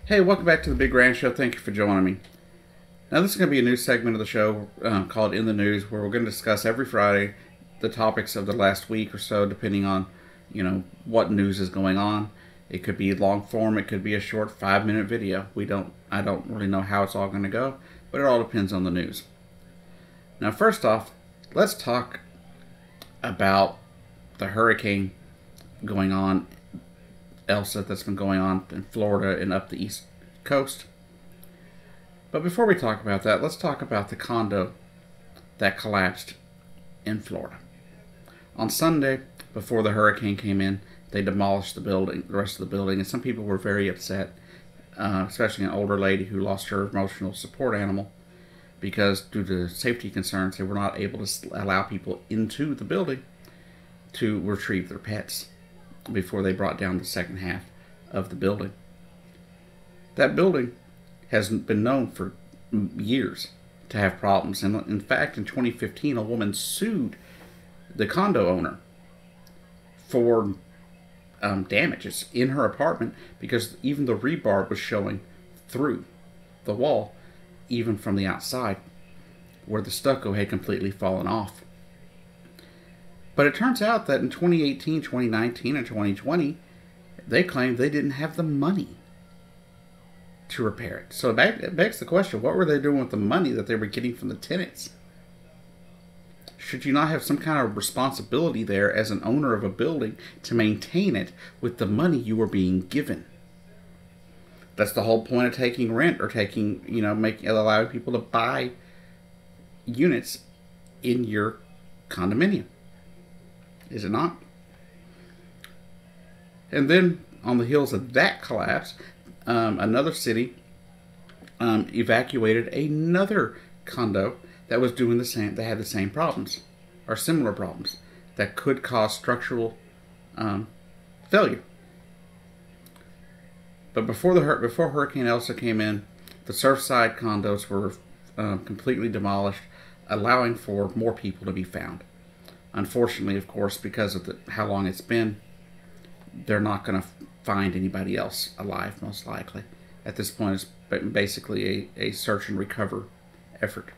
Hey, welcome back to the Big Grand Show. Thank you for joining me. Now, this is going to be a new segment of the show called In the News, where we're going to discuss every Friday the topics of the last week or so, depending on, what news is going on. It could be long form. It could be a short 5-minute video. I don't really know how it's all going to go, but it all depends on the news. Now, first off, let's talk about the hurricane going on, Elsa, that's been going on in Florida and up the East Coast. But before we talk about that, let's talk about the condo that collapsed in Florida. On Sunday, before the hurricane came in, they demolished the rest of the building, and some people were very upset, especially an older lady who lost her emotional support animal, because due to safety concerns, they were not able to allow people into the building to retrieve their pets before they brought down the second half of the building. That building has been known for years to have problems. And in fact, in 2015, a woman sued the condo owner for damages in her apartment because even the rebar was showing through the wall, even from the outside, where the stucco had completely fallen off. But it turns out that in 2018, 2019, and 2020, they claimed they didn't have the money to repair it. So it begs the question, what were they doing with the money that they were getting from the tenants? Should you not have some kind of responsibility there as an owner of a building to maintain it with the money you were being given? That's the whole point of taking rent or allowing people to buy units in your condominium. Is it not? And then on the heels of that collapse, another city evacuated another condo that was doing the same. They had the same problems or similar problems that could cause structural failure. But before Hurricane Elsa came in, the Surfside condos were completely demolished, allowing for more people to be found. Unfortunately, of course, because of how long it's been, they're not going to find anybody else alive, most likely. At this point, it's basically a search and recover effort.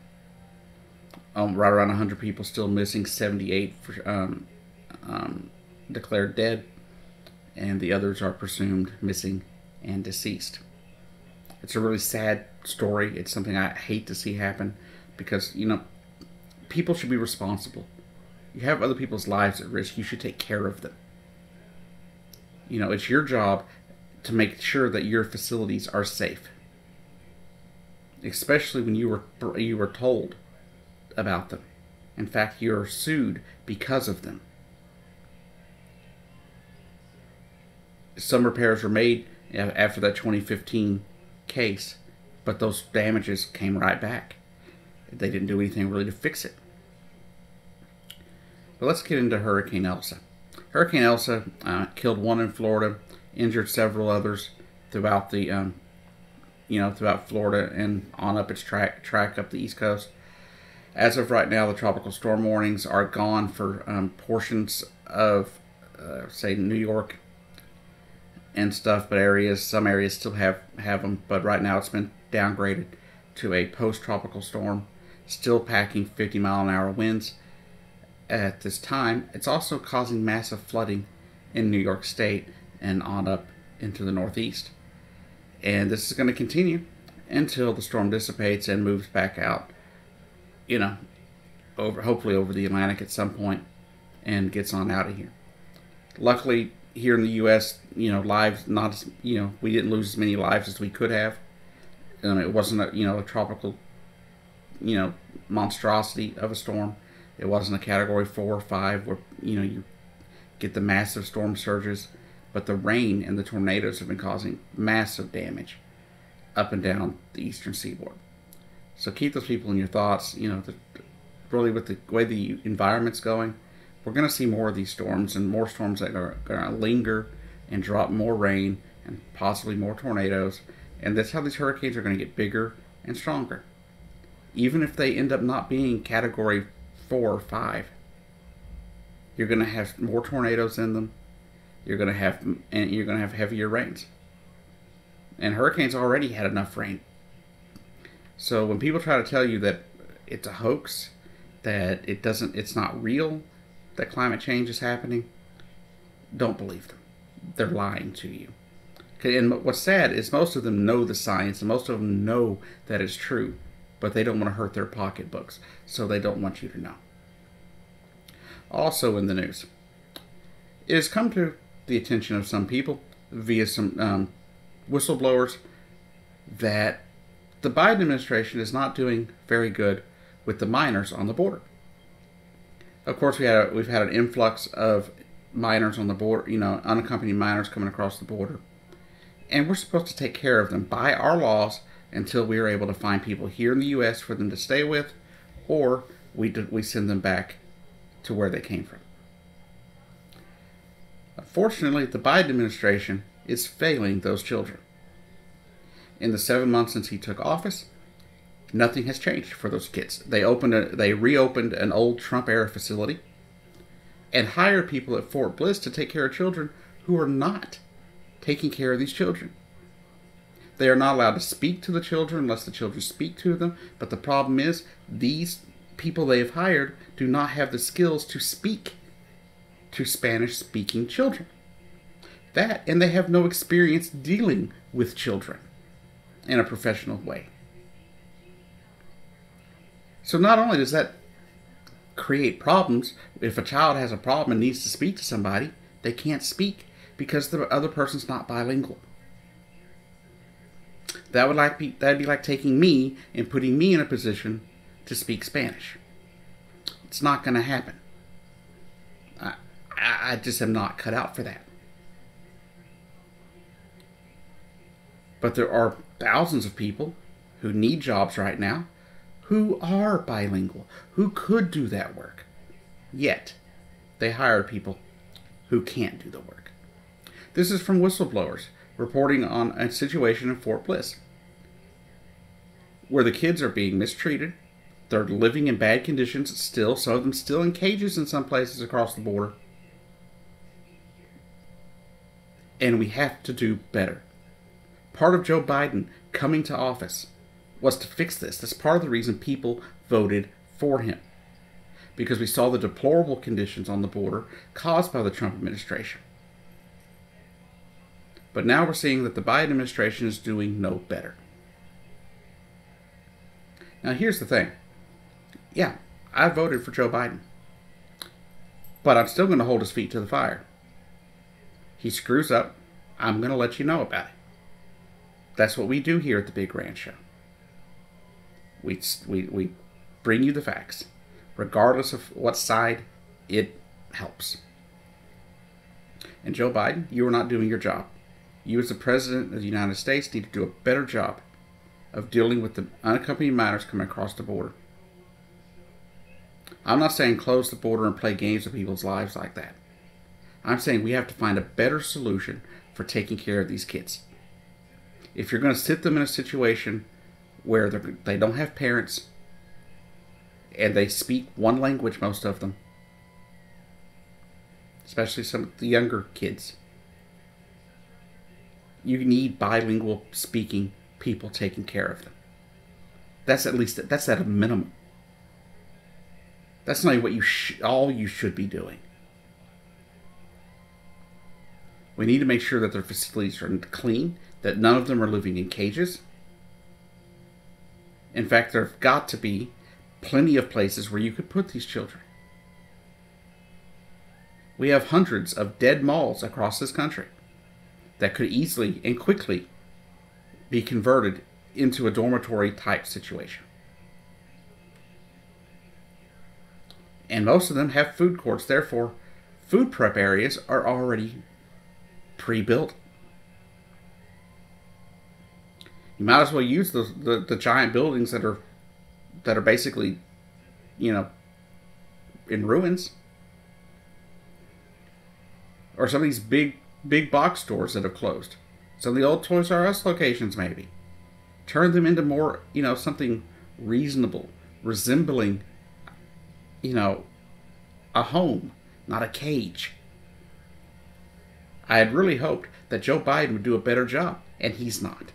Right around 100 people still missing, 78 declared dead, and the others are presumed missing and deceased. It's a really sad story. It's something I hate to see happen because, people should be responsible. You have other people's lives at risk. You should take care of them. It's your job to make sure that your facilities are safe, especially when you were told about them. In fact, you're sued because of them. Some repairs were made after that 2015 case, but those damages came right back. They didn't do anything really to fix it. But let's get into Hurricane Elsa. Hurricane Elsa killed one in Florida, injured several others throughout the, throughout Florida and on up its track up the East Coast. As of right now, the tropical storm warnings are gone for portions of, say, New York and stuff, but some areas still have them. But right now, it's been downgraded to a post-tropical storm, still packing 50-mile-an-hour winds. At this time, it's also causing massive flooding in New York State and on up into the Northeast. And this is going to continue until the storm dissipates and moves back out, hopefully over the Atlantic at some point and gets on out of here. Luckily, here in the U.S., lives we didn't lose as many lives as we could have. It wasn't a tropical, monstrosity of a storm. It wasn't a Category 4 or 5 where, you get the massive storm surges. But the rain and the tornadoes have been causing massive damage up and down the eastern seaboard. So keep those people in your thoughts. Really with the way the environment's going, we're going to see more of these storms and more storms that are going to linger and drop more rain and possibly more tornadoes. And that's how these hurricanes are going to get bigger and stronger. Even if they end up not being Category 4 or 5, you're going to have more tornadoes in them. You're going to have heavier rains. And hurricanes already had enough rain. So when people try to tell you that it's a hoax, that it's not real, that climate change is happening, don't believe them. They're lying to you. Okay, and what's sad is most of them know the science, and most of them know that it's true, but they don't want to hurt their pocketbooks, so they don't want you to know. Also in the news, it has come to the attention of some people via some whistleblowers that the Biden administration is not doing very good with the minors on the border. Of course, we've had an influx of minors on the border, unaccompanied minors coming across the border. And we're supposed to take care of them by our laws until we are able to find people here in the U.S. for them to stay with, or we send them back to where they came from. Unfortunately, the Biden administration is failing those children. In the 7 months since he took office, nothing has changed for those kids. They reopened an old Trump-era facility and hired people at Fort Bliss to take care of children who are not taking care of these children. They are not allowed to speak to the children unless the children speak to them. But the problem is, these people they have hired do not have the skills to speak to Spanish-speaking children. And they have no experience dealing with children in a professional way. So not only does that create problems, if a child has a problem and needs to speak to somebody, they can't speak because the other person's not bilingual. That'd be like taking me and putting me in a position to speak Spanish. It's not going to happen. I just am not cut out for that. But there are thousands of people who need jobs right now who are bilingual, who could do that work. Yet, they hire people who can't do the work. This is from whistleblowers reporting on a situation in Fort Bliss where the kids are being mistreated. They're living in bad conditions still, some of them still in cages in some places across the border. And we have to do better. Part of Joe Biden coming to office was to fix this. That's part of the reason people voted for him. Because we saw the deplorable conditions on the border caused by the Trump administration. But now we're seeing that the Biden administration is doing no better. Now here's the thing. Yeah, I voted for Joe Biden. But I'm still going to hold his feet to the fire. He screws up, I'm going to let you know about it. That's what we do here at the Big Ranch Show. We bring you the facts. Regardless of what side, it helps. And Joe Biden, you are not doing your job. You as the President of the United States need to do a better job of dealing with the unaccompanied minors coming across the border. I'm not saying close the border and play games with people's lives like that. I'm saying we have to find a better solution for taking care of these kids. If you're going to sit them in a situation where they don't have parents and they speak one language, most of them, especially some of the younger kids, you need bilingual speaking people taking care of them. That's at a minimum. That's not what all you should be doing. We need to make sure that their facilities are clean, that none of them are living in cages. In fact, there have got to be plenty of places where you could put these children. We have hundreds of dead malls across this country that could easily and quickly be converted into a dormitory type situation. And most of them have food courts, therefore food prep areas are already pre-built. You might as well use the giant buildings that are basically, in ruins. Or some of these big box stores that have closed. Some of the old Toys R Us locations maybe. Turn them into more, something reasonable, resembling, a home, not a cage. I had really hoped that Joe Biden would do a better job and he's not.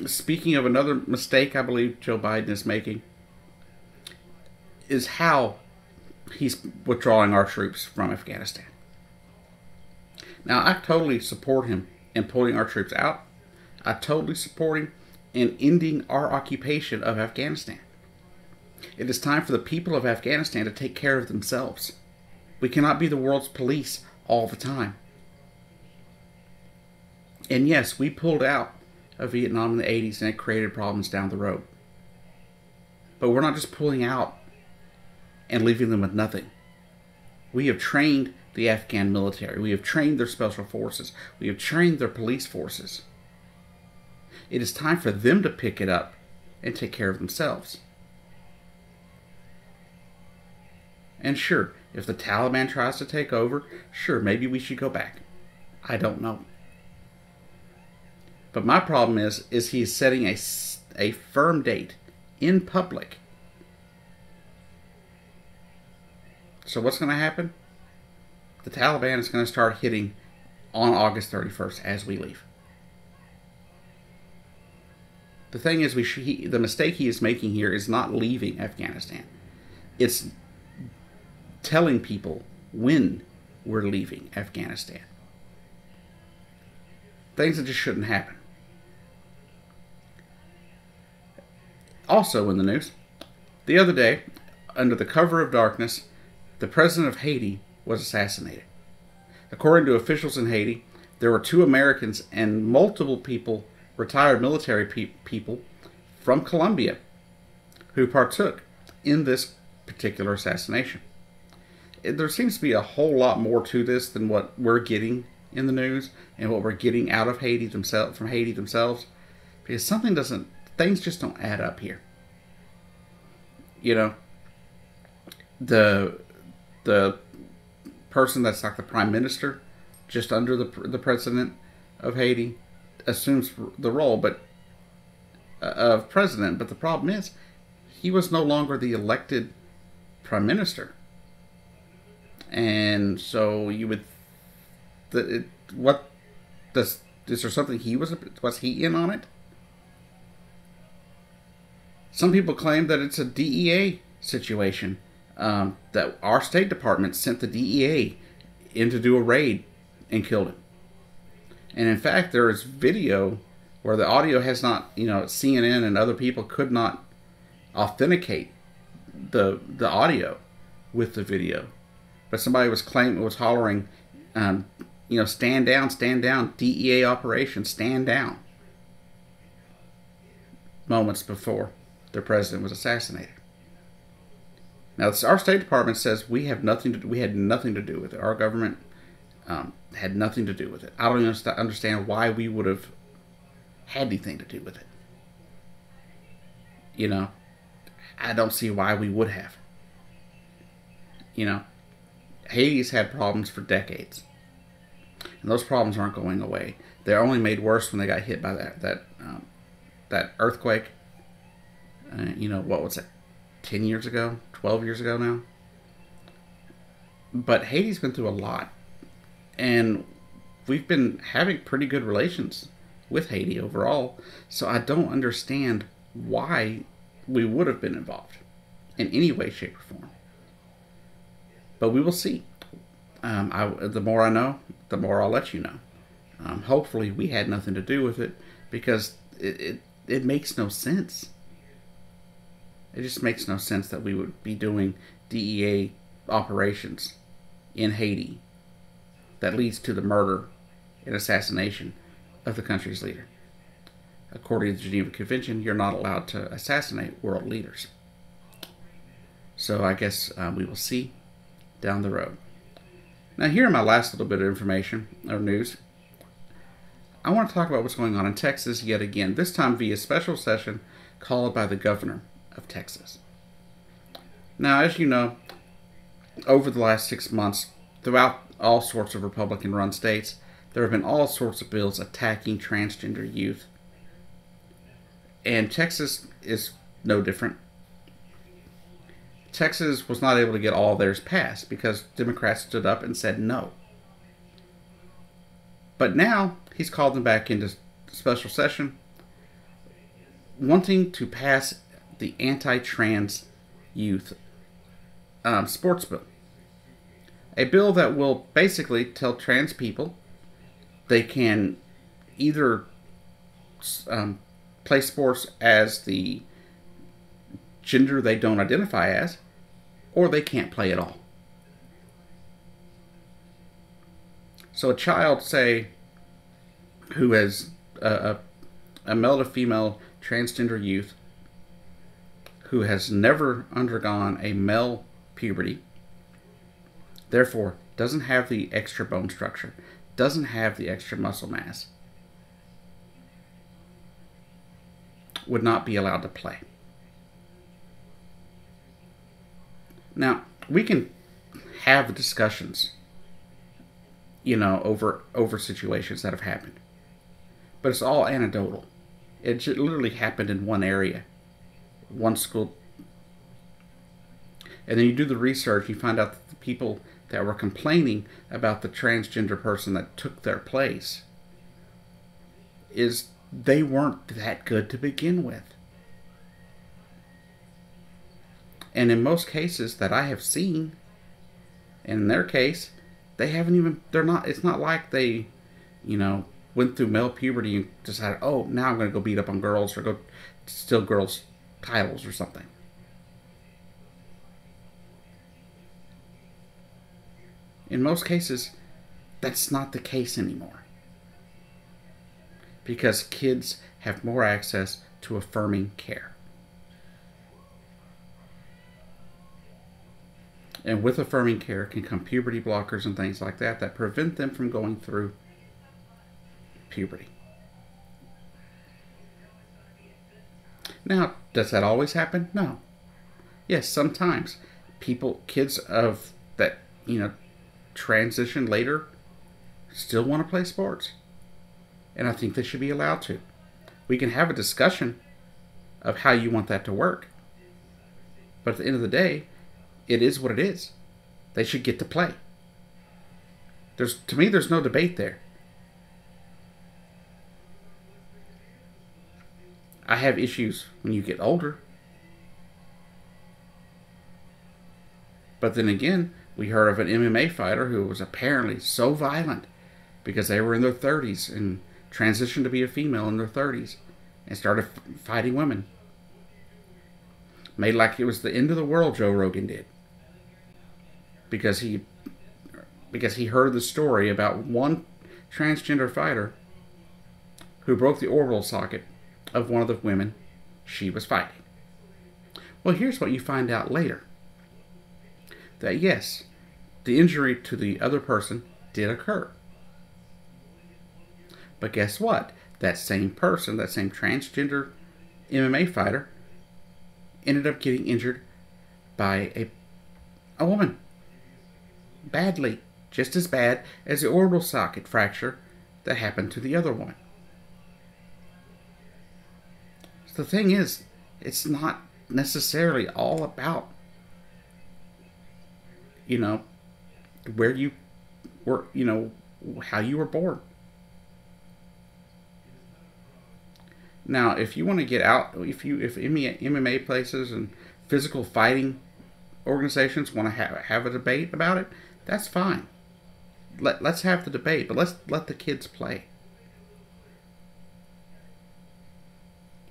Speaking of another mistake I believe Joe Biden is making, is how he's withdrawing our troops from Afghanistan. Now, I totally support him in pulling our troops out. I totally support him in ending our occupation of Afghanistan. It is time for the people of Afghanistan to take care of themselves. We cannot be the world's police all the time. And yes, we pulled out of Vietnam in the 80s and it created problems down the road. But we're not just pulling out and leaving them with nothing. We have trained the Afghan military. We have trained their special forces. We have trained their police forces. It is time for them to pick it up and take care of themselves. And sure, if the Taliban tries to take over, sure, maybe we should go back. I don't know. But my problem is he is setting a firm date in public. So what's going to happen? The Taliban is going to start hitting on August 31st as we leave. The thing is, the mistake he is making here is not leaving Afghanistan. It's telling people when we're leaving Afghanistan. Things that just shouldn't happen. Also in the news, the other day, under the cover of darkness, the president of Haiti was assassinated. According to officials in Haiti, there were 2 Americans and multiple people, retired military people from Colombia, who partook in this particular assassination. There seems to be a whole lot more to this than what we're getting in the news and what we're getting out of Haiti themselves, from Haiti themselves, because things just don't add up here. You know, the person that's like the prime minister, just under the president of Haiti, assumes the role of president. But the problem is, he was no longer the elected prime minister, and so you would. Is there something was he in on it? Some people claim that it's a DEA situation, that our State Department sent the DEA in to do a raid and killed him. And in fact, there is video where the audio has not, CNN and other people could not authenticate the audio with the video. But somebody was hollering, stand down, DEA operation, stand down, moments before their president was assassinated. Now, our State Department says we had nothing to do with it. Our government had nothing to do with it. I don't even understand why we would have had anything to do with it. I don't see why we would have. Haiti's had problems for decades, and those problems aren't going away. They're only made worse when they got hit by that earthquake. What was it? 10 years ago? 12 years ago now? But Haiti's been through a lot. And we've been having pretty good relations with Haiti overall. So I don't understand why we would have been involved in any way, shape, or form. But we will see. The more I know, the more I'll let you know. Hopefully we had nothing to do with it, because it makes no sense. It just makes no sense that we would be doing DEA operations in Haiti that leads to the murder and assassination of the country's leader. According to the Geneva Convention, you're not allowed to assassinate world leaders. So I guess we will see down the road. Now, here in my last little bit of information or news, I want to talk about what's going on in Texas yet again, this time via special session called by the governor of Texas. Now, as you know, over the last 6 months, throughout all sorts of Republican-run states, there have been all sorts of bills attacking transgender youth. And Texas is no different. Texas was not able to get all theirs passed because Democrats stood up and said no. But now he's called them back into special session, wanting to pass the anti-trans youth sports bill. A bill that will basically tell trans people they can either play sports as the gender they don't identify as, or they can't play at all. So a child, say, who has a male to female transgender youth who has never undergone a male puberty, therefore doesn't have the extra bone structure, doesn't have the extra muscle mass, would not be allowed to play. Now, we can have discussions, over situations that have happened. But it's all anecdotal. It literally happened in one area, one school. And then you do the research, you find out that the people that were complaining about the transgender person that took their place they weren't that good to begin with. And in most cases that I have seen, in their case, it's not like they, went through male puberty and decided, oh, now I'm going to go beat up on girls or go steal girls' titles or something. In most cases, that's not the case anymore. Because kids have more access to affirming care. And with affirming care can come puberty blockers and things like that prevent them from going through puberty. Now, does that always happen? No. Yes, sometimes kids of that, transition later still want to play sports. And I think they should be allowed to. We can have a discussion of how you want that to work. But at the end of the day, it is what it is. They should get to play. To me, there's no debate there. I have issues when you get older. But then again, we heard of an MMA fighter who was apparently so violent because they were in their 30s and transitioned to be a female in their 30s and started fighting women. Made like it was the end of the world, Joe Rogan did. Because he heard the story about one transgender fighter who broke the orbital socket of one of the women she was fighting. Well, here's what you find out later. That yes, the injury to the other person did occur. But guess what? That same person, that same transgender MMA fighter, ended up getting injured by a woman. Badly. Just as bad as the orbital socket fracture that happened to the other woman. So the thing is, it's not necessarily all about, where you were, how you were born. Now, if you want to get out, if MMA places and physical fighting organizations want to have a debate about it, that's fine. Let's have the debate, but let's let the kids play.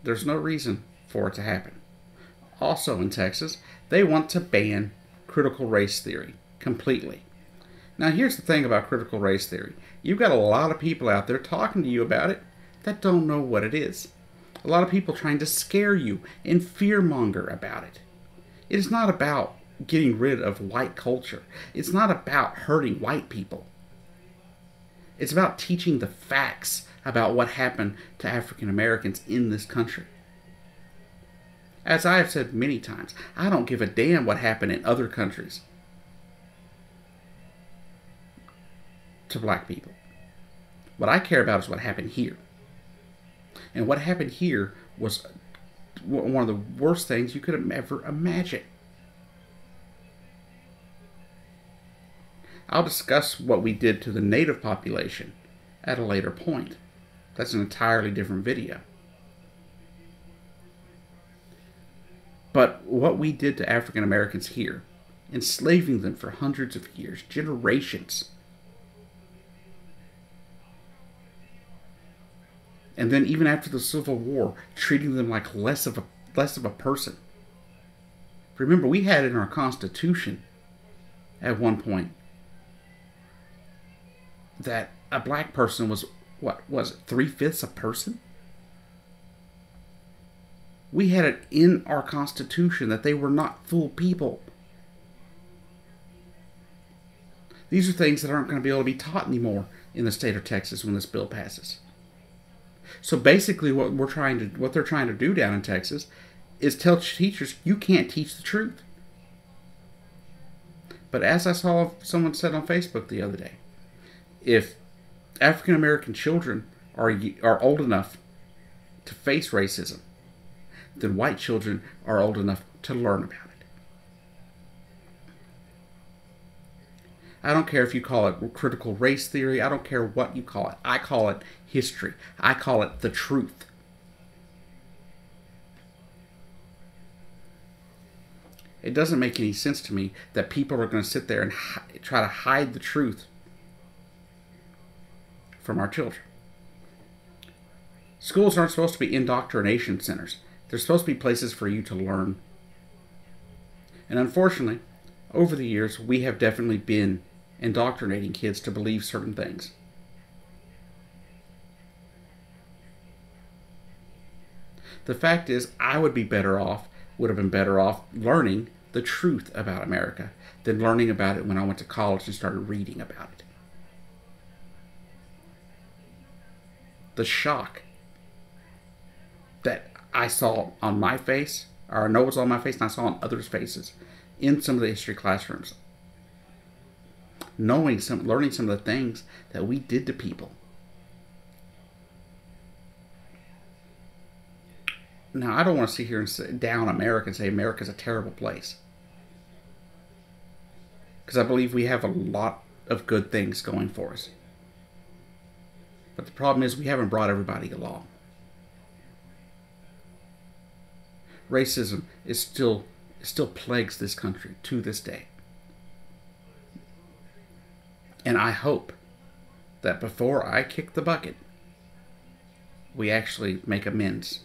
There's no reason for it to happen. Also in Texas, they want to ban critical race theory completely. Now, here's the thing about critical race theory. You've got a lot of people out there talking to you about it that don't know what it is. A lot of people trying to scare you and fearmonger about it. It is not about getting rid of white culture. It's not about hurting white people. It's about teaching the facts about what happened to African Americans in this country. As I have said many times, I don't give a damn what happened in other countries to black people. What I care about is what happened here. And what happened here was one of the worst things you could ever imagine. I'll discuss what we did to the native population at a later point. That's an entirely different video. But what we did to African Americans here, enslaving them for hundreds of years, generations, and then even after the Civil War, treating them like less of a person. Remember, we had in our Constitution at one point that a black person was, what was it, 3/5 a person? We had it in our Constitution that they were not full people. These are things that aren't going to be able to be taught anymore in the state of Texas when this bill passes. So basically what they're trying to do down in Texas is tell teachers, you can't teach the truth. But as I saw someone said on Facebook the other day, if African American children are old enough to face racism, then white children are old enough to learn about it. I don't care if you call it critical race theory. I don't care what you call it. I call it history. I call it the truth. It doesn't make any sense to me that people are going to sit there and try to hide the truth from our children. Schools aren't supposed to be indoctrination centers. They're supposed to be places for you to learn. And unfortunately, over the years, we have definitely been indoctrinating kids to believe certain things. The fact is, I would have been better off learning the truth about America than learning about it when I went to college and started reading about it. The shock that I saw on my face, or I know it was on my face and I saw on others' faces in some of the history classrooms, learning some of the things that we did to people. Now, I don't want to sit here and sit down America and say America's a terrible place, because I believe we have a lot of good things going for us. But the problem is we haven't brought everybody along. Racism still plagues this country to this day. And I hope that before I kick the bucket, we actually make amends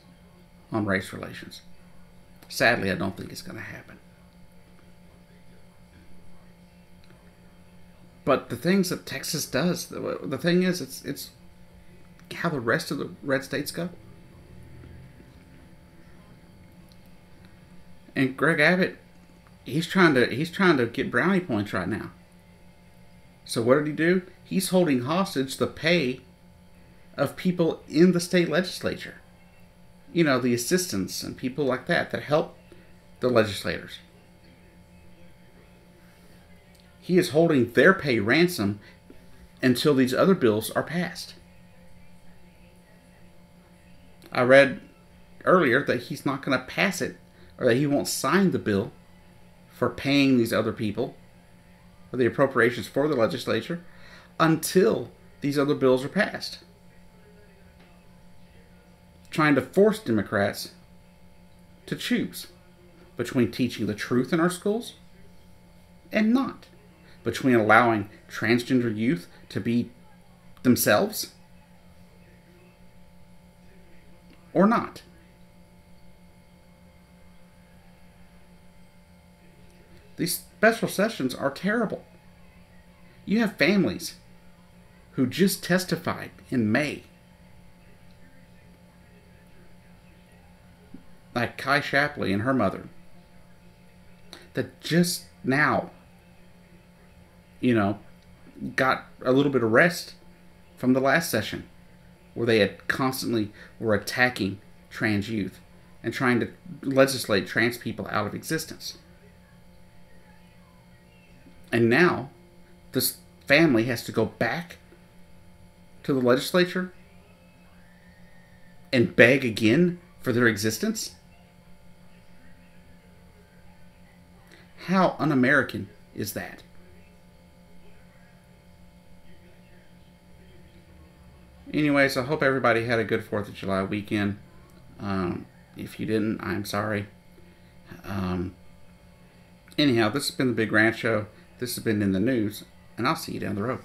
on race relations. Sadly, I don't think it's going to happen. But the things that Texas does, the thing is, it's how the rest of the red states go. And Greg Abbott, he's trying to get brownie points right now. So what did he do? He's holding hostage the pay of people in the state legislature. You know, the assistants and people like that help the legislators. He is holding their pay ransom until these other bills are passed. I read earlier that he's not going to pass it, or that he won't sign the bill for paying these other people, or the appropriations for the legislature, until these other bills are passed. Trying to force Democrats to choose between teaching the truth in our schools and not. Between allowing transgender youth to be themselves or not. These special sessions are terrible. You have families who just testified in May, like Kai Shapley and her mother, that just now, got a little bit of rest from the last session, where they had constantly were attacking trans youth and trying to legislate trans people out of existence. And now, this family has to go back to the legislature and beg again for their existence? How un-American is that? Anyways, I hope everybody had a good 4th of July weekend. If you didn't, I'm sorry. Anyhow, this has been the Big Ranch Show. This has been In the News, and I'll see you down the road.